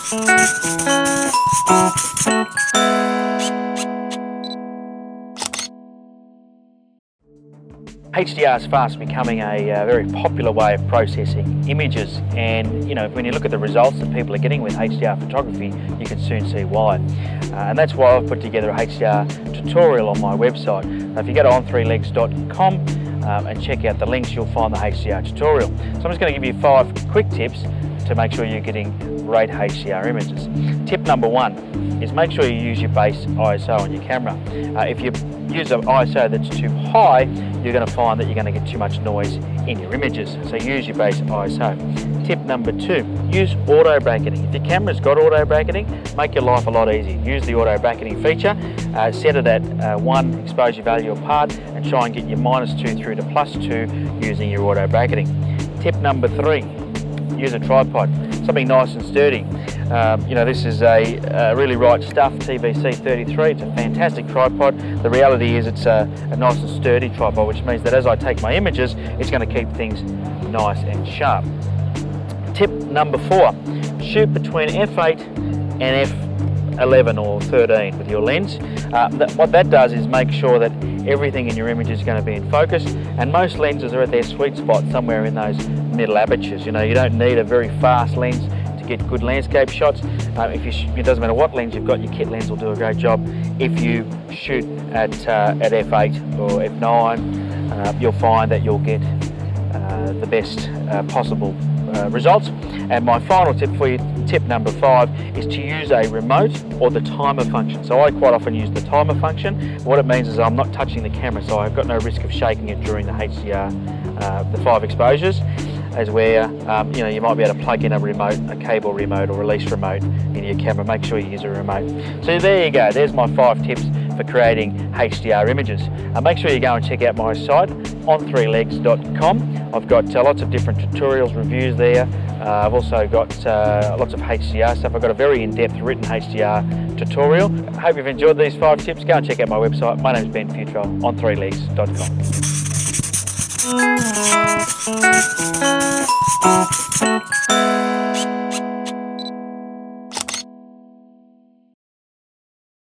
HDR is fast becoming a very popular way of processing images, and when you look at the results that people are getting with HDR photography, you can soon see why. And that's why I've put together a HDR tutorial on my website. Now, if you go to on3legs.com and check out the links, you'll find the HDR tutorial. So I'm just going to give you 5 quick tips to make sure you're getting great HDR images. Tip number 1 is make sure you use your base ISO on your camera. If you use an ISO that's too high, you're going to find that you're going to get too much noise in your images. So use your base ISO. Tip number 2, use auto bracketing. If your camera's got auto bracketing, make your life a lot easier. Use the auto bracketing feature, set it at 1 exposure value apart, and try and get your -2 through to +2 using your auto bracketing. Tip number 3, use a tripod, something nice and sturdy. This is a really right stuff TVC 33. It's a fantastic tripod. The reality is it's a nice and sturdy tripod, which means that as I take my images, it's going to keep things nice and sharp. Tip number 4, shoot between f8 and f11 or 13 with your lens. What that does is make sure that everything in your image is going to be in focus, and most lenses are at their sweet spot somewhere in those middle apertures. You don't need a very fast lens to get good landscape shots. It doesn't matter what lens you've got, your kit lens will do a great job. If you shoot at f8 or f9, you'll find that you'll get the best possible results. And my final tip for you, tip number 5, is to use a remote or the timer function. So I quite often use the timer function. What it means is I'm not touching the camera, so I've got no risk of shaking it during the HDR, the 5 exposures, as where you might be able to plug in a remote, a cable remote or release remote into your camera. Make sure you use a remote. So there you go, there's my 5 tips for creating HDR images. Make sure you go and check out my site, on3legs.com. I've got lots of different tutorials, reviews there. I've also got lots of HDR stuff. I've got a very in-depth written HDR tutorial. I hope you've enjoyed these 5 tips. Go and check out my website. My name is Fewtrell, on3legs.com.